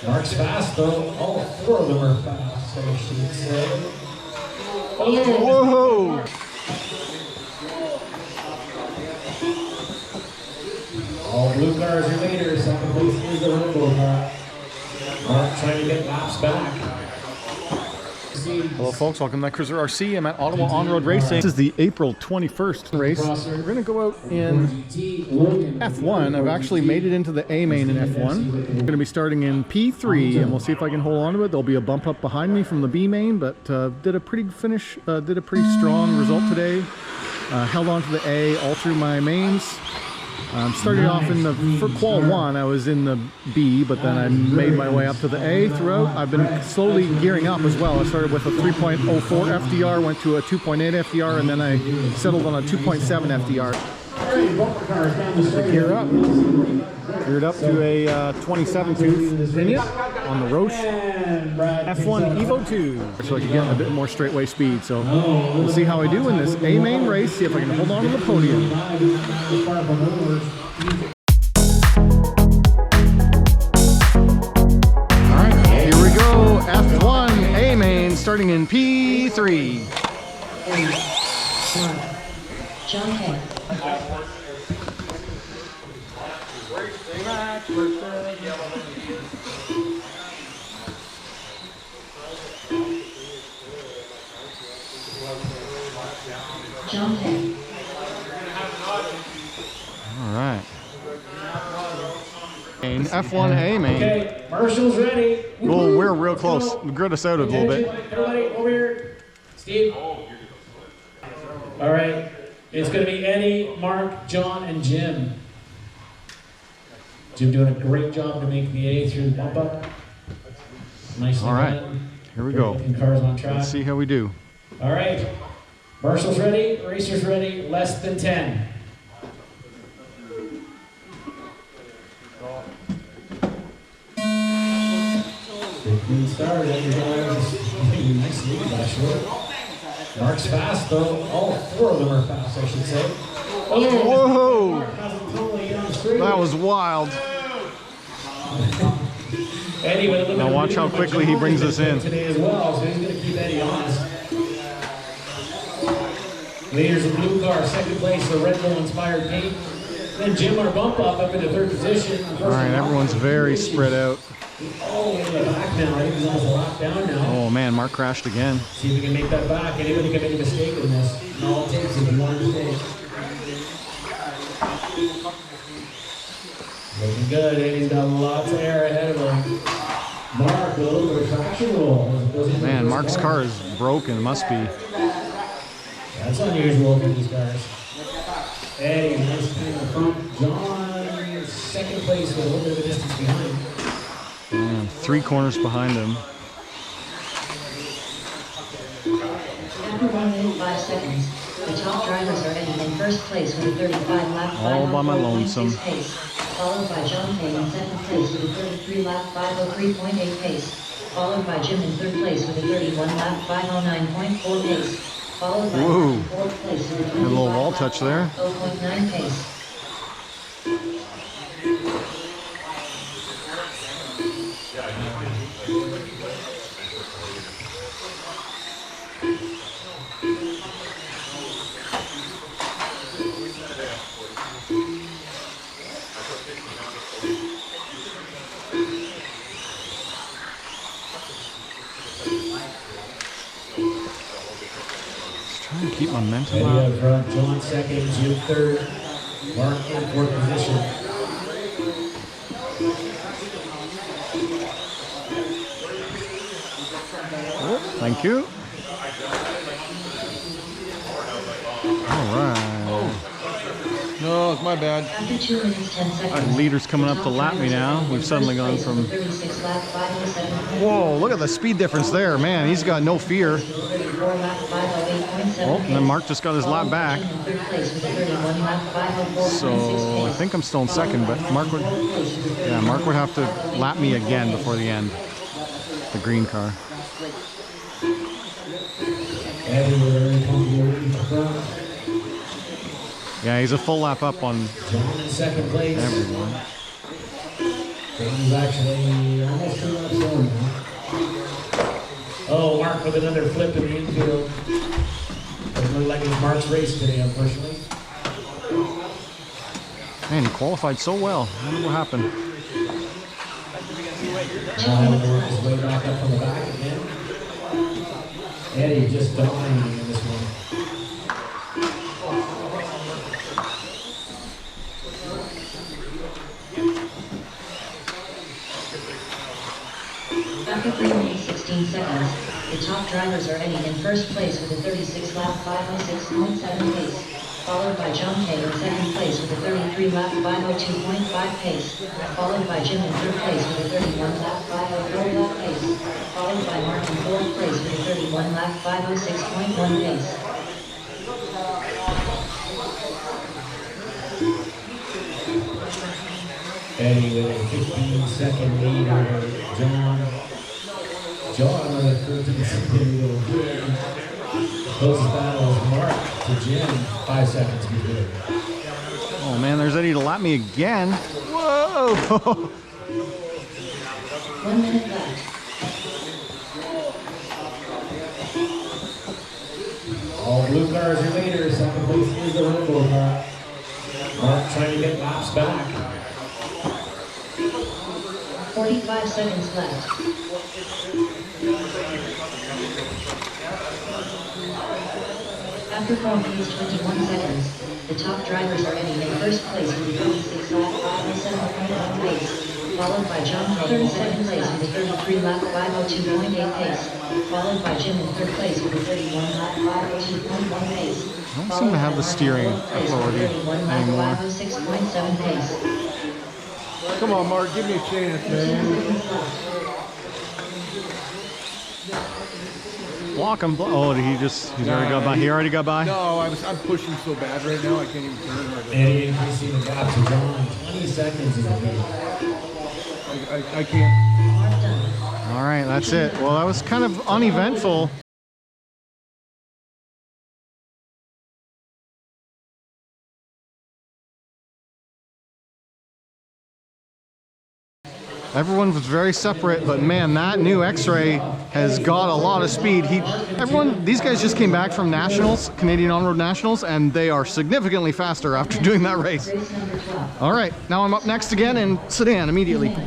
Mark's fast though. All four of them are fast, I should say. Whoa! All blue cars are leaders. Second place is the rainbow car. Mark trying to get laps back. Hello folks, welcome to Netcruzer RC. I'm at Ottawa On-Road Racing. This is the April 21st race. We're going to go out in F1. I've actually made it into the AMAIN in F1. We're going to be starting in P3 and we'll see if I can hold on to it. There'll be a bump up behind me from the B main, but did a pretty strong result today. Held on to the A all through my mains. Started off in for qual 1, I was in the B, but then I made my way up to the A throughout. I've been slowly gearing up as well. I started with a 3.04 FDR, went to a 2.8 FDR, and then I settled on a 2.7 FDR. Geared up to a 27 tooth pinion on the Roche F1 Evo 2, so I can get a bit more straightaway speed. So we'll see how I do in this AMAIN race, see if I can hold on to the podium. Alright, here we go. F1 AMAIN starting in P3. John Hay. John Hay. All right. F1 AMAIN. Okay, Marshall's ready. Well, we're real close. Grid us out a little bit. Everybody over here. Steve. All right. It's going to be Eddie, Mark, John, and Jim. Jim doing a great job to make the A through the bump up. Nicely All right. done. Here we go. Cars on track. Let's see how we do. All right. Marshall's ready. Racers ready. Less than 10. Good start. Nice lead by short. Mark's fast though. All four of them are fast, I should say. Whoa! That was wild. Now watch how quickly he brings us in. Today as well, so he's going to keep Eddie honest. Leaders of blue car, second place, the Red Bull inspired paint. Then Jim, our bump up in the third position. All right, everyone's very spread out. Oh, in the back now. I think he's almost locked down now. Oh man, Mark crashed again. See if we can make that back. Anybody can make a mistake in this. And all it takes is one mistake. Looking good. Eddie's got lots of air ahead of him. Mark, a little bit of traction roll. Man, Mark's car is broken. It must be. That's unusual for these cars. Eddie, nice time in the front. John, second place with a little bit of a distance behind. Man, 3 corners behind him. After 1 minute 5 seconds, the top drivers are ending in first place with a 35 lap 503.6 All by my lonesome. pace, followed by John Hay in second place with a 33 lap 503.8 pace, followed by Jim in third place with a 31 lap 509.4 pace, followed by Whoa. in fourth place with a 25 A little wall lap touch there. 0.9 pace. Trying to keep momentum Eddie up. up front, John second, Jim third, Mark in fourth position. Oh, thank you. All right. No, it's my bad. After 2 minutes 10 seconds, Leader's coming up to lap me now. We've suddenly gone from... 36 lap 507. Whoa, look at the speed difference there. Man, he's got no fear. 34 lap 508.7 Oh, and then Mark just got his lap back. So I think I'm still in second, but Mark would have to lap me again before the end. The green car. Yeah, he's a full lap up on John in second place. everyone. He's actually almost 2 laps over now. Oh, Mark with another flip in the infield. Doesn't look like it's Mark's race today, unfortunately. Man, he qualified so well. I wonder what happened. Having to work his way back up from the back again. Eddie just dominating in this one. After 3 minutes 16 seconds, the top drivers are ending in first place with a 36 lap 506.7 pace, followed by John Kay in second place with a 33 lap 502.5 pace, followed by Jim in third place with a 31 lap 504 lap pace, followed by Mark in fourth place with a 31 lap 506.1 pace. Eddie with a 15-second lead over John. John with a 13-second lead over Jim. Closest battle is Mark to Jim, 5 seconds behind. Oh man, there's Eddie to lap me again. Whoa! 1 minute left. All blue cars are leaders. Second place is the rainbow car. Mark trying to get laps back. 45 seconds left. After 4 minutes 21 seconds, the top drivers are ending in first place with a 36 lap 507.1 pace, followed by John in second place with a 33 lap 502.8 pace, followed by Jim in third place with a 31 lap 502.1 pace. I don't seem to have the steering authority anymore. 506.7 pace. Come on, Mark, give me a chance, man. Block him. Oh, did he's already got by. He already got by? No, I'm pushing so bad right now, I can't even turn right now. Eddie increasing the gap to John. 20 seconds is the lead. I can't. All right, that's it. Well, that was kind of uneventful. Everyone was very separate, but man, that new X-Ray has got a lot of speed. These guys just came back from Nationals, Canadian On-Road Nationals, and they are significantly faster after doing that race. All right, now I'm up next again in Sedan immediately.